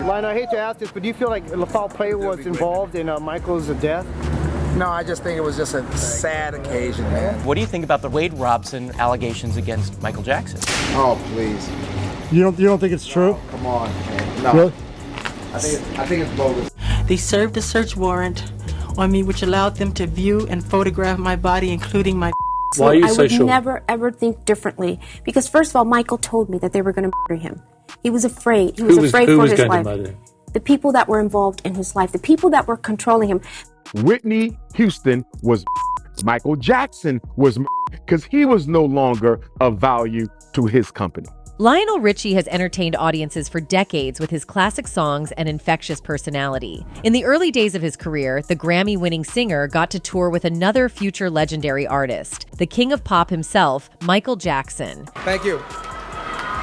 Lionel, I hate to ask this, but do you feel like foul play was involved in Michael's death? No, I just think it was just a sad occasion, man. What do you think about the Wade Robson allegations against Michael Jackson? Oh, please. You don't think it's true? Oh, come on, man. No. Really? I think it's bogus. They served a search warrant on me, which allowed them to view and photograph my body, including my. Why are you so I sure? would never ever think differently, because first of all, Michael told me that they were going to murder him. He was afraid. He was afraid for his life. The people that were involved in his life, the people that were controlling him. Whitney Houston was Michael Jackson was because he was no longer of value to his company. Lionel Richie has entertained audiences for decades with his classic songs and infectious personality. In the early days of his career, the Grammy-winning singer got to tour with another future legendary artist, the king of pop himself, Michael Jackson. Thank you.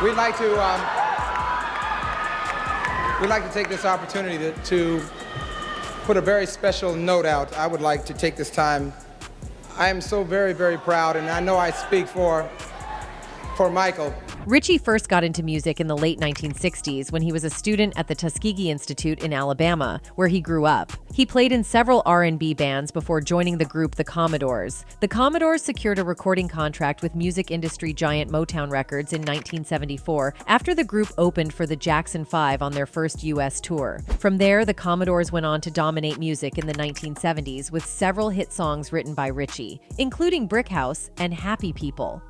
We'd like to take this opportunity to put a very special note out. I would like to take this time. I am so very, very proud, and I know I speak for Michael. Richie first got into music in the late 1960s when he was a student at the Tuskegee Institute in Alabama, where he grew up. He played in several R&B bands before joining the group The Commodores. The Commodores secured a recording contract with music industry giant Motown Records in 1974 after the group opened for the Jackson 5 on their first U.S. tour. From there, the Commodores went on to dominate music in the 1970s with several hit songs written by Richie, including Brick House and Happy People.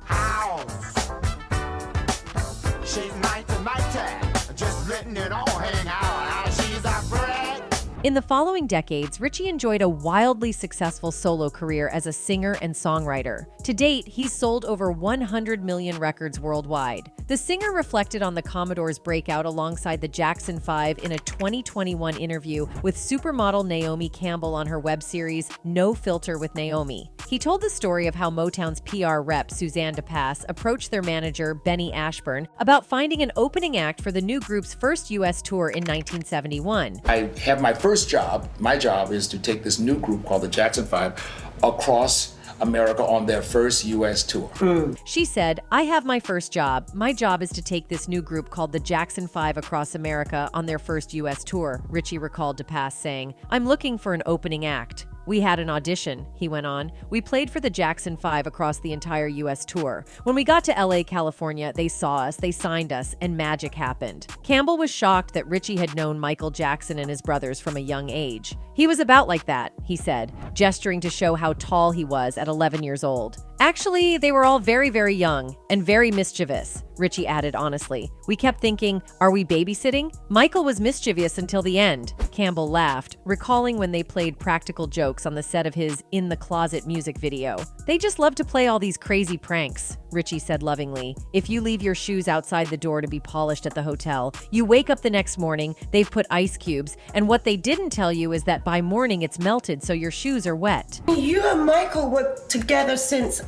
She's mighty, just letting it all hang out. She's a friend. In the following decades, Richie enjoyed a wildly successful solo career as a singer and songwriter. To date, he's sold over 100 million records worldwide. The singer reflected on the Commodores' breakout alongside the Jackson 5 in a 2021 interview with supermodel Naomi Campbell on her web series No Filter with Naomi. He told the story of how Motown's PR rep, Suzanne DePass, approached their manager, Benny Ashburn, about finding an opening act for the new group's first U.S. tour in 1971. I have my first job. My job is to take this new group called the Jackson 5 across America on their first U.S. tour. She said, "I have my first job. My job is to take this new group called the Jackson 5 across America on their first U.S. tour," Richie recalled DePass saying, "I'm looking for an opening act. We had an audition," he went on. "We played for the Jackson 5 across the entire U.S. tour. When we got to LA, California, they saw us, they signed us, and magic happened." Campbell was shocked that Richie had known Michael Jackson and his brothers from a young age. "He was about like that," he said, gesturing to show how tall he was at 11 years old. "Actually, they were all very, very young and very mischievous," Richie added honestly. "We kept thinking, are we babysitting? Michael was mischievous until the end." Campbell laughed, recalling when they played practical jokes on the set of his In the Closet music video. "They just love to play all these crazy pranks," Richie said lovingly. "If you leave your shoes outside the door to be polished at the hotel, you wake up the next morning, they've put ice cubes, and what they didn't tell you is that by morning it's melted so your shoes are wet." You and Michael were together since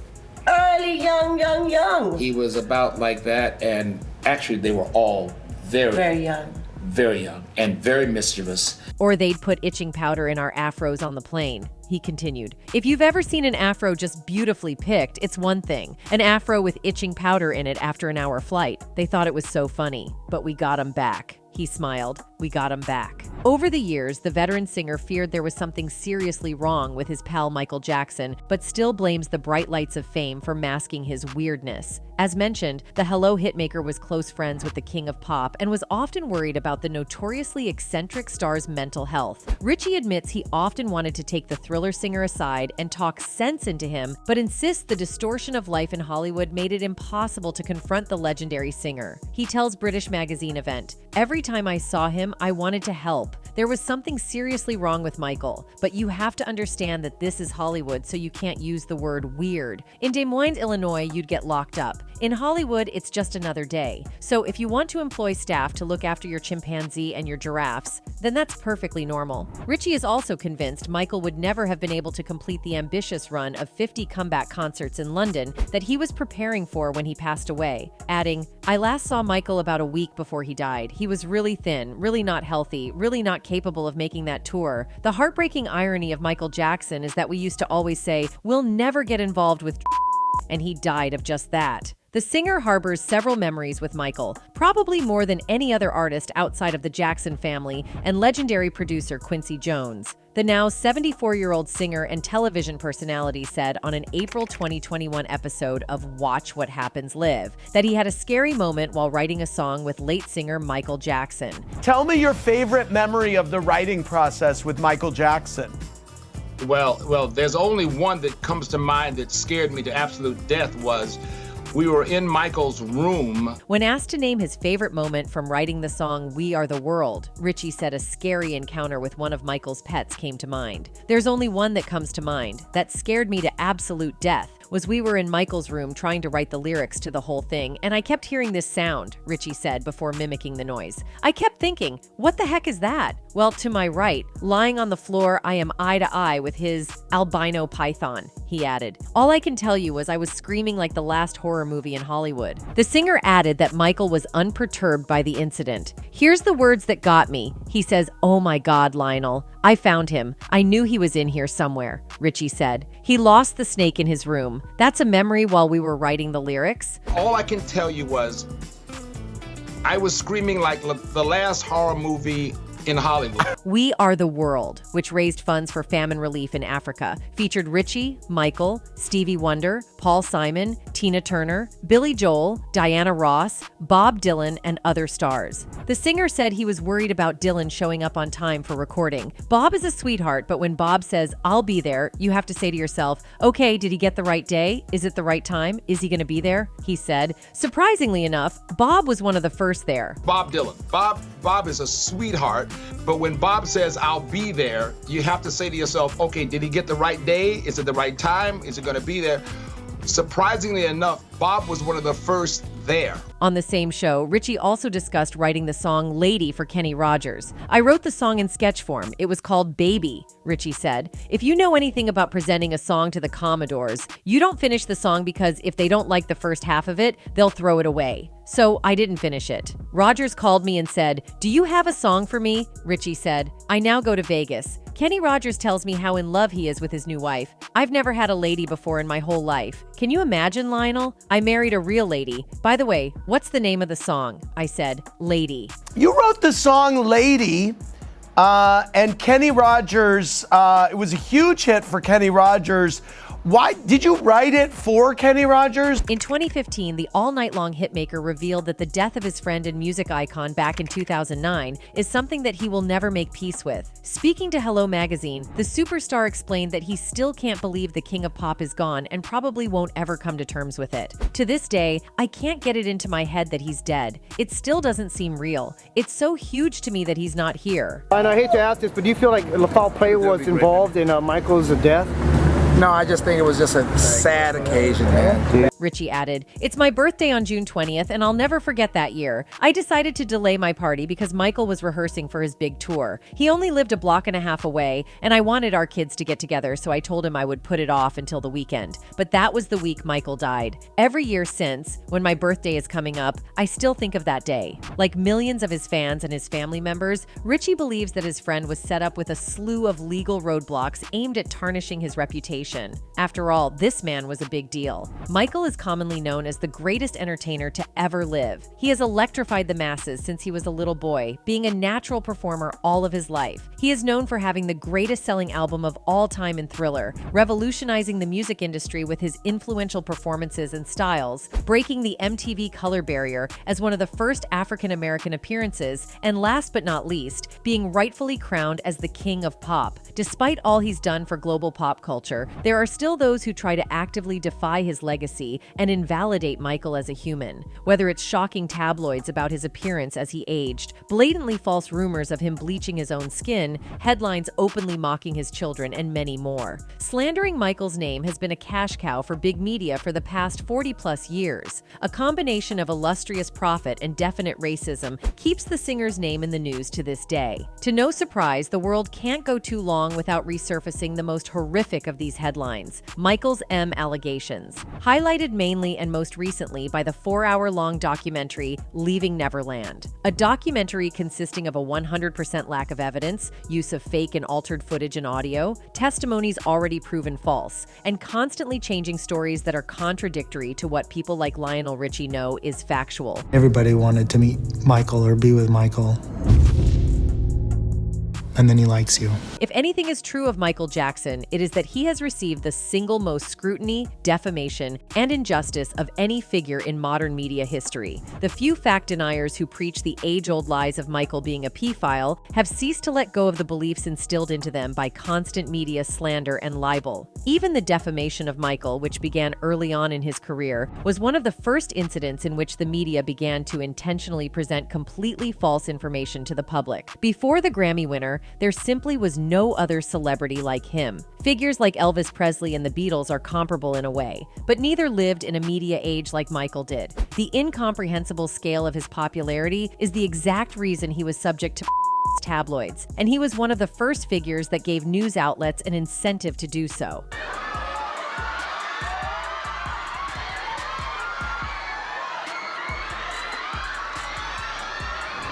early, young. He was about like that, and actually they were all very young and very mischievous. "Or they'd put itching powder in our afros on the plane," he continued. "If you've ever seen an afro just beautifully picked, it's one thing. An afro with itching powder in it after an hour flight. They thought it was so funny, but we got 'em back." He smiled. "We got him back." Over the years, the veteran singer feared there was something seriously wrong with his pal Michael Jackson, but still blames the bright lights of fame for masking his weirdness. As mentioned, the Hello hitmaker was close friends with the king of pop and was often worried about the notoriously eccentric star's mental health. Richie admits he often wanted to take the Thriller singer aside and talk sense into him, but insists the distortion of life in Hollywood made it impossible to confront the legendary singer. He tells British magazine Event, "Every time I saw him, I wanted to help. There was something seriously wrong with Michael, but you have to understand that this is Hollywood, so you can't use the word weird. In Des Moines, Illinois, you'd get locked up. In Hollywood, it's just another day. So if you want to employ staff to look after your chimpanzee and your giraffes, then that's perfectly normal." Richie is also convinced Michael would never have been able to complete the ambitious run of 50 comeback concerts in London that he was preparing for when he passed away, adding, "I last saw Michael about a week before he died. He was really thin, really not healthy, really not capable of making that tour. The heartbreaking irony of Michael Jackson is that we used to always say, 'We'll never get involved with,' and he died of just that." The singer harbors several memories with Michael, probably more than any other artist outside of the Jackson family and legendary producer Quincy Jones. The now 74-year-old singer and television personality said on an April 2021 episode of Watch What Happens Live that he had a scary moment while writing a song with late singer Michael Jackson. Tell me your favorite memory of the writing process with Michael Jackson. Well, there's only one that comes to mind that scared me to absolute death. Was we were in Michael's room. When asked to name his favorite moment from writing the song We Are the World, Richie said a scary encounter with one of Michael's pets came to mind. There's only one that comes to mind that scared me to absolute death. Was we were in Michael's room trying to write the lyrics to the whole thing, and I kept hearing this sound, Richie said before mimicking the noise. I kept thinking, what the heck is that? Well, to my right, lying on the floor, I am eye to eye with his albino python, he added. All I can tell you was I was screaming like the last horror movie in Hollywood. The singer added that Michael was unperturbed by the incident. Here's the words that got me. He says, "Oh my God, Lionel. I found him. I knew he was in here somewhere," Richie said. He lost the snake in his room. That's a memory while we were writing the lyrics. All I can tell you was I was screaming like the last horror movie in Hollywood. We Are the World, which raised funds for famine relief in Africa, featured Richie, Michael, Stevie Wonder, Paul Simon, Tina Turner, Billy Joel, Diana Ross, Bob Dylan, and other stars. The singer said he was worried about Dylan showing up on time for recording. Bob is a sweetheart, but when Bob says, "I'll be there," you have to say to yourself, okay, did he get the right day? Is it the right time? Is he going to be there? He said. Surprisingly enough, Bob was one of the first there. Bob Dylan. Bob is a sweetheart. But when Bob says, "I'll be there," you have to say to yourself, okay, did he get the right day? Is it the right time? Is it going to be there? Surprisingly enough, Bob was one of the first there. On the same show, Richie also discussed writing the song Lady for Kenny Rogers. I wrote the song in sketch form. It was called Baby, Richie said. If you know anything about presenting a song to the Commodores, you don't finish the song because if they don't like the first half of it, they'll throw it away. So I didn't finish it. Rogers called me and said, "Do you have a song for me?" Richie said, "I now go to Vegas. Kenny Rogers tells me how in love he is with his new wife. I've never had a lady before in my whole life. Can you imagine, Lionel? I married a real lady. By the way, what's the name of the song?" I said, "Lady." You wrote the song Lady, and Kenny Rogers, it was a huge hit for Kenny Rogers. Why did you write it for Kenny Rogers? In 2015, the all-night-long hitmaker revealed that the death of his friend and music icon back in 2009 is something that he will never make peace with. Speaking to Hello Magazine, the superstar explained that he still can't believe the king of pop is gone and probably won't ever come to terms with it. "To this day, I can't get it into my head that he's dead. It still doesn't seem real. It's so huge to me that he's not here." And I hate to ask this, but do you feel like foul play was involved in Michael's death? No, I just think it was just a sad occasion, man. Richie added, "It's my birthday on June 20th, and I'll never forget that year. I decided to delay my party because Michael was rehearsing for his big tour. He only lived a block and a half away, and I wanted our kids to get together, so I told him I would put it off until the weekend. But that was the week Michael died. Every year since, when my birthday is coming up, I still think of that day." Like millions of his fans and his family members, Richie believes that his friend was set up with a slew of legal roadblocks aimed at tarnishing his reputation. After all, this man was a big deal. Michael is commonly known as the greatest entertainer to ever live. He has electrified the masses since he was a little boy, being a natural performer all of his life. He is known for having the greatest selling album of all time in Thriller, revolutionizing the music industry with his influential performances and styles, breaking the MTV color barrier as one of the first African-American appearances, and last but not least, being rightfully crowned as the king of pop. Despite all he's done for global pop culture, there are still those who try to actively defy his legacy and invalidate Michael as a human. Whether it's shocking tabloids about his appearance as he aged, blatantly false rumors of him bleaching his own skin, headlines openly mocking his children, and many more. Slandering Michael's name has been a cash cow for big media for the past 40-plus years. A combination of illustrious profit and definite racism keeps the singer's name in the news to this day. To no surprise, the world can't go too long without resurfacing the most horrific of these headlines. headlines: Michael's M allegations, highlighted mainly and most recently by the 4-hour-long documentary Leaving Neverland, a documentary consisting of a 100% lack of evidence, use of fake and altered footage and audio, testimonies already proven false, and constantly changing stories that are contradictory to what people like Lionel Richie know is factual. Everybody wanted to meet Michael or be with Michael. And then he likes you. If anything is true of Michael Jackson, it is that he has received the single most scrutiny, defamation, and injustice of any figure in modern media history. The few fact deniers who preach the age-old lies of Michael being a pedophile have ceased to let go of the beliefs instilled into them by constant media slander and libel. Even the defamation of Michael, which began early on in his career, was one of the first incidents in which the media began to intentionally present completely false information to the public. Before the Grammy winner, there simply was no other celebrity like him. Figures like Elvis Presley and the Beatles are comparable in a way, but neither lived in a media age like Michael did. The incomprehensible scale of his popularity is the exact reason he was subject to tabloids, and he was one of the first figures that gave news outlets an incentive to do so.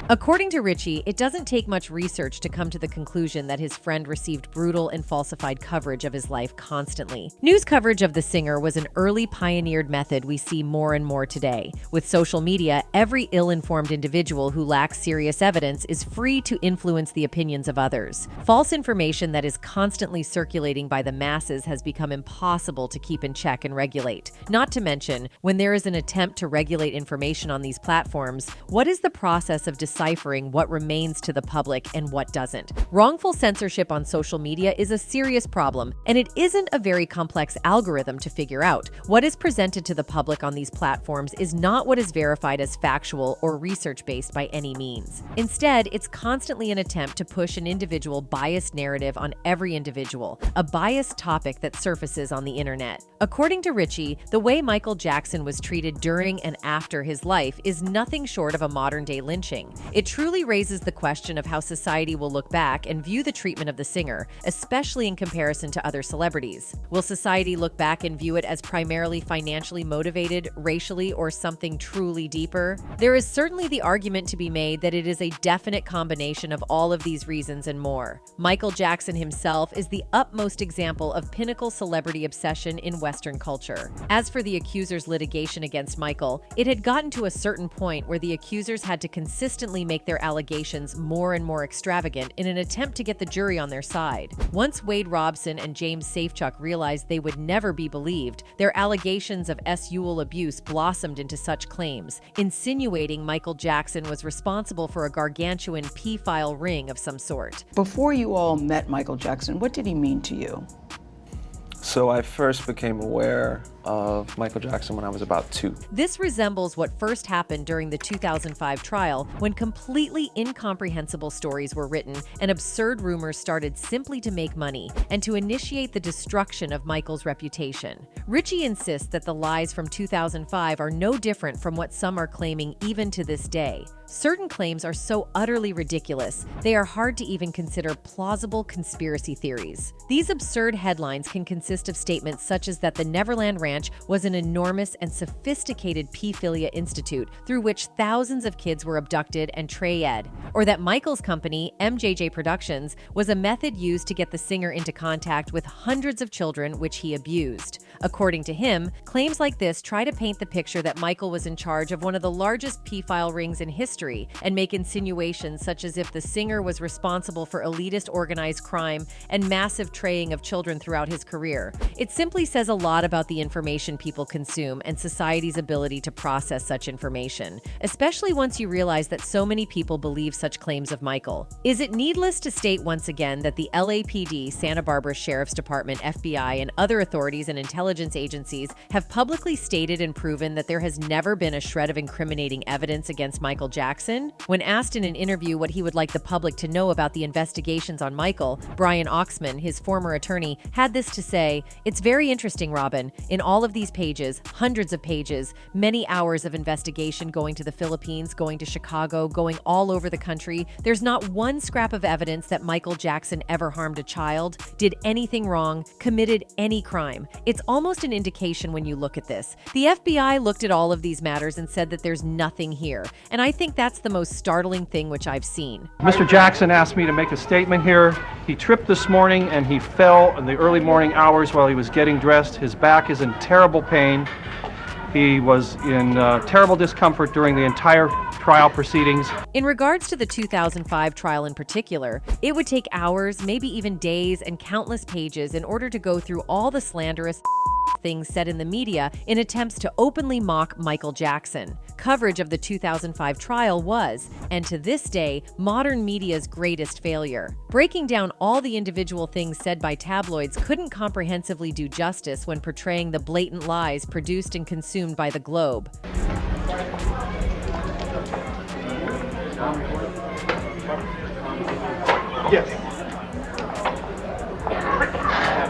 According to Richie, it doesn't take much research to come to the conclusion that his friend received brutal and falsified coverage of his life constantly. News coverage of the singer was an early pioneered method we see more and more today. With social media, every ill-informed individual who lacks serious evidence is free to influence the opinions of others. False information that is constantly circulating by the masses has become impossible to keep in check and regulate. Not to mention, when there is an attempt to regulate information on these platforms, what is the process of deciphering what remains to the public and what doesn't? Wrongful censorship on social media is a serious problem, and it isn't a very complex algorithm to figure out. What is presented to the public on these platforms is not what is verified as factual or research-based by any means. Instead, it's constantly an attempt to push an individual biased narrative on every individual, a biased topic that surfaces on the internet. According to Richie, the way Michael Jackson was treated during and after his life is nothing short of a modern-day lynching. It truly raises the question of how society will look back and view the treatment of the singer, especially in comparison to other celebrities. Will society look back and view it as primarily financially motivated, racially, or something truly deeper? There is certainly the argument to be made that it is a definite combination of all of these reasons and more. Michael Jackson himself is the utmost example of pinnacle celebrity obsession in Western culture. As for the accusers' litigation against Michael, it had gotten to a certain point where the accusers had to consistently make their allegations more and more extravagant in an attempt to get the jury on their side. Once Wade Robson and James Safechuck realized they would never be believed, their allegations of sexual abuse blossomed into such claims, insinuating Michael Jackson was responsible for a gargantuan pedophile ring of some sort. Before you all met Michael Jackson, what did he mean to you? So I first became aware of Michael Jackson when I was about 2. This resembles what first happened during the 2005 trial, when completely incomprehensible stories were written and absurd rumors started simply to make money and to initiate the destruction of Michael's reputation. Richie insists that the lies from 2005 are no different from what some are claiming even to this day. Certain claims are so utterly ridiculous, they are hard to even consider plausible conspiracy theories. These absurd headlines can consist of statements such as that the Neverland Ranch was an enormous and sophisticated pedophilia institute through which thousands of kids were abducted and trayed, or that Michael's company, MJJ Productions, was a method used to get the singer into contact with hundreds of children which he abused. According to him, claims like this try to paint the picture that Michael was in charge of one of the largest pedophile rings in history and make insinuations such as if the singer was responsible for elitist organized crime and massive traying of children throughout his career. It simply says a lot about the information people consume and society's ability to process such information, especially once you realize that so many people believe such claims of Michael. Is it needless to state once again that the LAPD, Santa Barbara Sheriff's Department, FBI, and other authorities and intelligence agencies have publicly stated and proven that there has never been a shred of incriminating evidence against Michael Jackson? Jackson? When asked in an interview what he would like the public to know about the investigations on Michael, Brian Oxman, his former attorney, had this to say: "It's very interesting, Robin. In all of these pages, hundreds of pages, many hours of investigation going to the Philippines, going to Chicago, going all over the country, there's not one scrap of evidence that Michael Jackson ever harmed a child, did anything wrong, committed any crime. It's almost an indication when you look at this. The FBI looked at all of these matters and said that there's nothing here. And I think that's the most startling thing which I've seen." Mr. Jackson asked me to make a statement here. He tripped this morning and he fell in the early morning hours while he was getting dressed. His back is in terrible pain. He was in terrible discomfort during the entire trial proceedings. In regards to the 2005 trial in particular, it would take hours, maybe even days, and countless pages in order to go through all the slanderous things said in the media in attempts to openly mock Michael Jackson. Coverage of the 2005 trial was, and to this day, modern media's greatest failure. Breaking down all the individual things said by tabloids couldn't comprehensively do justice when portraying the blatant lies produced and consumed by the Globe. Yes.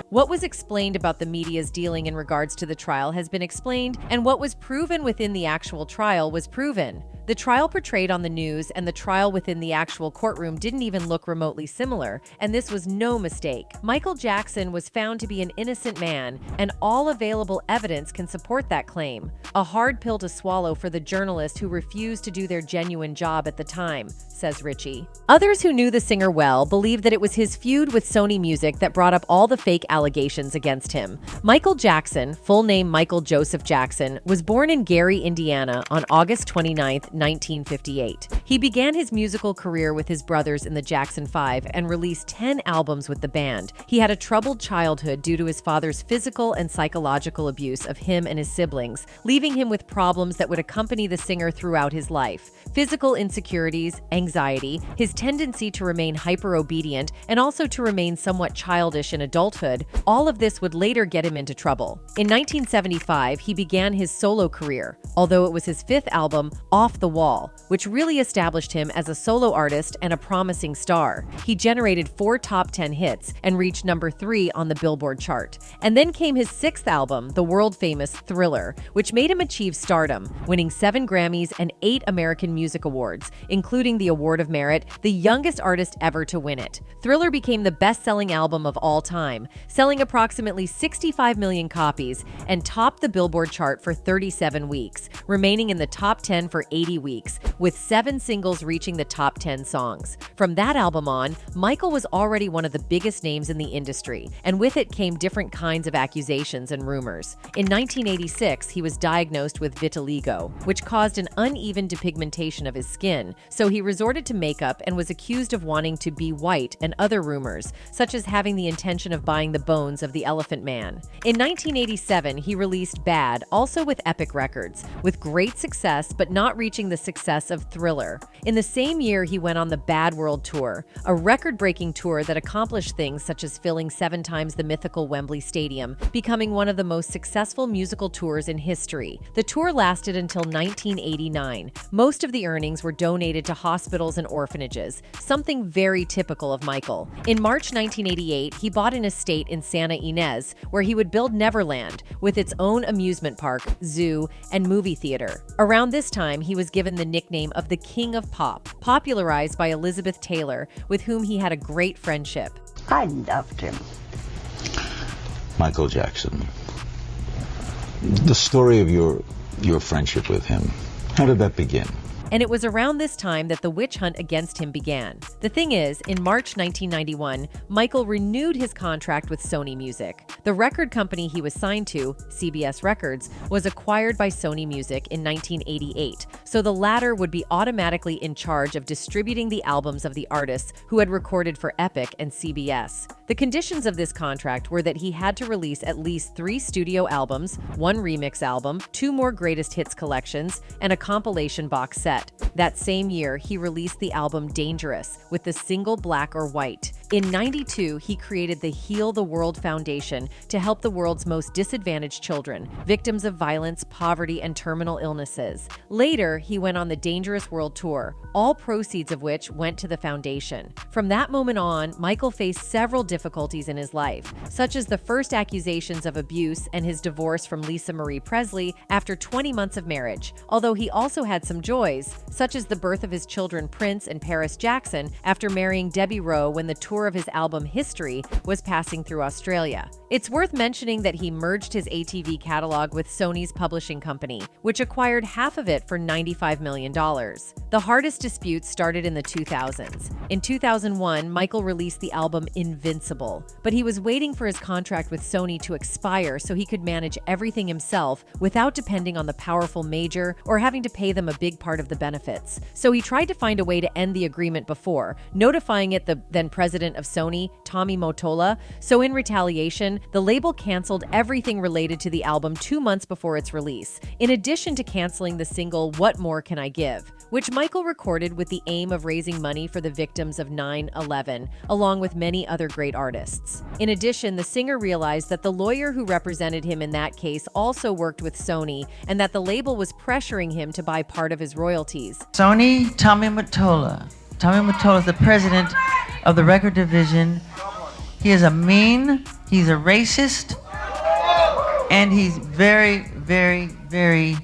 What was explained about the media's dealing in regards to the trial has been explained, and what was proven within the actual trial was proven. The trial portrayed on the news and the trial within the actual courtroom didn't even look remotely similar, and this was no mistake. Michael Jackson was found to be an innocent man, and all available evidence can support that claim. A hard pill to swallow for the journalists who refused to do their genuine job at the time, says Richie. Others who knew the singer well believe that it was his feud with Sony Music that brought up all the fake allegations against him. Michael Jackson, full name Michael Joseph Jackson, was born in Gary, Indiana on August 29, 1958. He began his musical career with his brothers in the Jackson 5 and released 10 albums with the band. He had a troubled childhood due to his father's physical and psychological abuse of him and his siblings, leaving him with problems that would accompany the singer throughout his life. Physical insecurities, anxiety, his tendency to remain hyper-obedient, and also to remain somewhat childish in adulthood, all of this would later get him into trouble. In 1975, he began his solo career, although it was his fifth album, Off the Wall, which really established him as a solo artist and a promising star. He generated 4 top 10 hits and reached number 3 on the Billboard chart. And then came his 6th album, the world-famous Thriller, which made him achieve stardom, winning 7 Grammys and 8 American Music Awards, including the Award of Merit, the youngest artist ever to win it. Thriller became the best-selling album of all time, selling approximately 65 million copies, and topped the Billboard chart for 37 weeks, remaining in the top 10 for 80 weeks, with 7 singles reaching the top 10 songs. From that album on, Michael was already one of the biggest names in the industry, and with it came different kinds of accusations and rumors. In 1986, he was diagnosed with vitiligo, which caused an uneven depigmentation of his skin, so he resorted to makeup and was accused of wanting to be white, and other rumors, such as having the intention of buying the bones of the Elephant Man. In 1987, he released Bad, also with Epic Records, with great success but not reaching the success of Thriller. In the same year, he went on the Bad World Tour, a record-breaking tour that accomplished things such as filling 7 times the mythical Wembley Stadium, becoming one of the most successful musical tours in history. The tour lasted until 1989. Most of the earnings were donated to hospitals and orphanages, something very typical of Michael. In March 1988, he bought an estate in Santa Ynez, where he would build Neverland, with its own amusement park, zoo, and movie theater. Around this time, he was given the nickname of the King of Pop, popularized by Elizabeth Taylor, with whom he had a great friendship. I loved him. Michael Jackson. The story of your friendship with him, how did that begin? And it was around this time that the witch hunt against him began. The thing is, in March 1991, Michael renewed his contract with Sony Music. The record company he was signed to, CBS Records, was acquired by Sony Music in 1988, so the latter would be automatically in charge of distributing the albums of the artists who had recorded for Epic and CBS. The conditions of this contract were that he had to release at least 3 studio albums, 1 remix album, 2 more greatest hits collections, and a compilation box set. That same year, he released the album Dangerous with the single Black or White. In '92, he created the Heal the World Foundation to help the world's most disadvantaged children, victims of violence, poverty, and terminal illnesses. Later, he went on the Dangerous World Tour, all proceeds of which went to the foundation. From that moment on, Michael faced several difficulties in his life, such as the first accusations of abuse and his divorce from Lisa Marie Presley after 20 months of marriage, although he also had some joys, such as the birth of his children Prince and Paris Jackson after marrying Debbie Rowe when the tour of his album History was passing through Australia. It's worth mentioning that he merged his ATV catalog with Sony's publishing company, which acquired half of it for $95 million. The hardest disputes started in the 2000s. In 2001, Michael released the album Invincible, but he was waiting for his contract with Sony to expire so he could manage everything himself without depending on the powerful major or having to pay them a big part of the benefits. So he tried to find a way to end the agreement before, notifying it the then president of Sony, Tommy Mottola. So in retaliation, the label canceled everything related to the album 2 months before its release, in addition to canceling the single What More Can I Give?, which Michael recorded with the aim of raising money for the victims of 9/11, along with many other great artists. In addition, the singer realized that the lawyer who represented him in that case also worked with Sony, and that the label was pressuring him to buy part of his royalties. Sony, Tommy Mottola. Tommy Mottola is the president of the record division. He is he's a racist, and he's very, very, very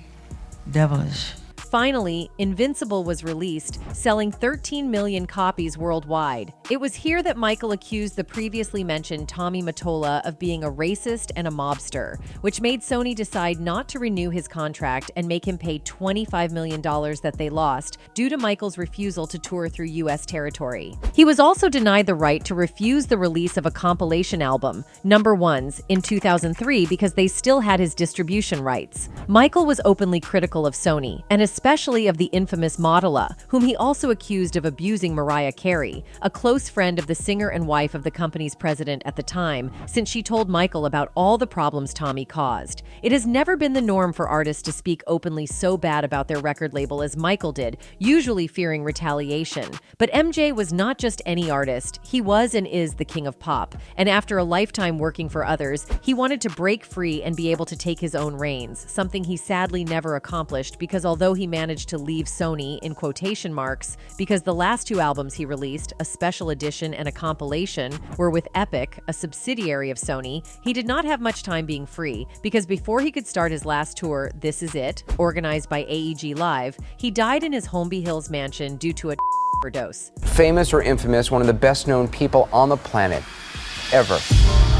devilish. Finally, Invincible was released, selling 13 million copies worldwide. It was here that Michael accused the previously mentioned Tommy Mottola of being a racist and a mobster, which made Sony decide not to renew his contract and make him pay $25 million that they lost due to Michael's refusal to tour through U.S. territory. He was also denied the right to refuse the release of a compilation album, Number Ones, in 2003 because they still had his distribution rights. Michael was openly critical of Sony, and especially of the infamous Mottola, whom he also accused of abusing Mariah Carey, a close friend of the singer and wife of the company's president at the time, since she told Michael about all the problems Tommy caused. It has never been the norm for artists to speak openly so bad about their record label as Michael did, usually fearing retaliation. But MJ was not just any artist, he was and is the king of pop, and after a lifetime working for others, he wanted to break free and be able to take his own reins, something he sadly never accomplished because although he managed to leave Sony in quotation marks because the last 2 albums he released, a special edition and a compilation, were with Epic, a subsidiary of Sony, he did not have much time being free because before he could start his last tour, This Is It, organized by AEG Live, he died in his Holmby Hills mansion due to a overdose. Famous or infamous, one of the best known people on the planet, ever.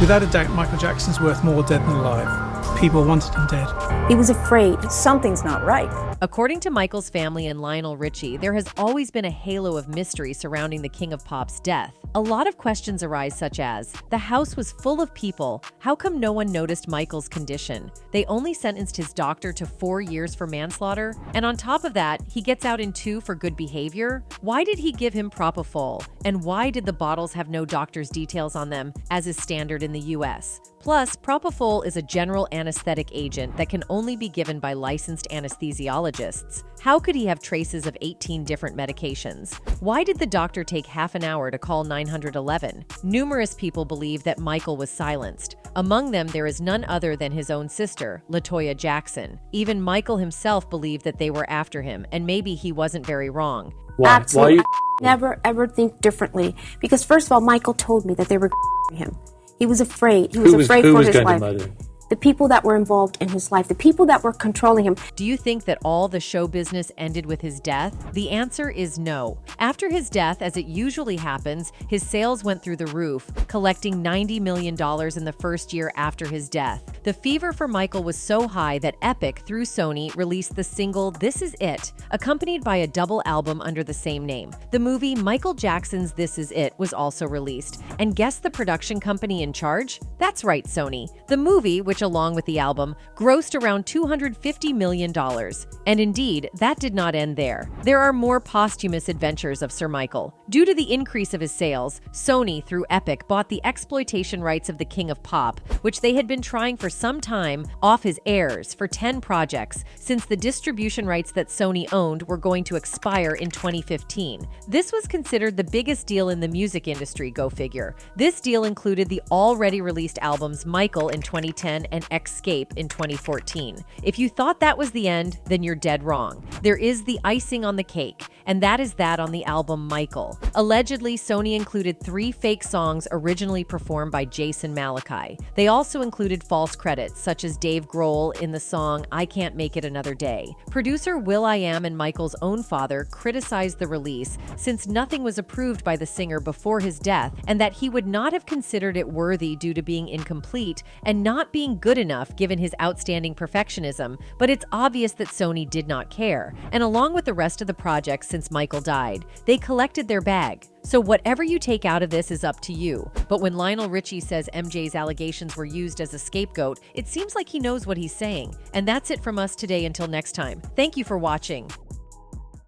Without a doubt, Michael Jackson's worth more dead than alive. People wanted him dead. He was afraid. Something's not right. According to Michael's family and Lionel Richie, there has always been a halo of mystery surrounding the King of Pop's death. A lot of questions arise such as, the house was full of people, how come no one noticed Michael's condition? They only sentenced his doctor to 4 years for manslaughter, and on top of that, he gets out in 2 for good behavior? Why did he give him propofol? And why did the bottles have no doctor's details on them, as is standard in the US? Plus, propofol is a general anesthetic agent that can only be given by licensed anesthesiologists. How could he have traces of 18 different medications? Why did the doctor take half an hour to call 911? Numerous people believe that Michael was silenced. Among them, there is none other than his own sister, LaToya Jackson. Even Michael himself believed that they were after him, and maybe he wasn't very wrong. Absolutely. I never ever think differently because first of all, Michael told me that they were him. He was afraid. He was afraid for his life. The people that were involved in his life, the people that were controlling him. Do you think that all the show business ended with his death? The answer is no. After his death, as it usually happens, his sales went through the roof, collecting $90 million in the first year after his death. The fever for Michael was so high that Epic, through Sony, released the single This Is It, accompanied by a double album under the same name. The movie Michael Jackson's This Is It was also released. And guess the production company in charge? That's right, Sony. The movie, which along with the album, grossed around $250 million. And indeed, that did not end there. There are more posthumous adventures of Sir Michael. Due to the increase of his sales, Sony, through Epic, bought the exploitation rights of the King of Pop, which they had been trying for some time, off his heirs for 10 projects, since the distribution rights that Sony owned were going to expire in 2015. This was considered the biggest deal in the music industry, go figure. This deal included the already released albums Michael in 2010 and Escape in 2014. If you thought that was the end, then you're dead wrong. There is the icing on the cake, and that is that on the album Michael. Allegedly, Sony included 3 fake songs originally performed by Jason Malachi. They also included false credits, such as Dave Grohl in the song I Can't Make It Another Day. Producer will.i.am and Michael's own father criticized the release since nothing was approved by the singer before his death, and that he would not have considered it worthy due to being incomplete and not being good enough given his outstanding perfectionism, but it's obvious that Sony did not care. And along with the rest of the projects since Michael died, they collected their bag. So whatever you take out of this is up to you. But when Lionel Richie says MJ's allegations were used as a scapegoat, it seems like he knows what he's saying. And that's it from us today until next time. Thank you for watching.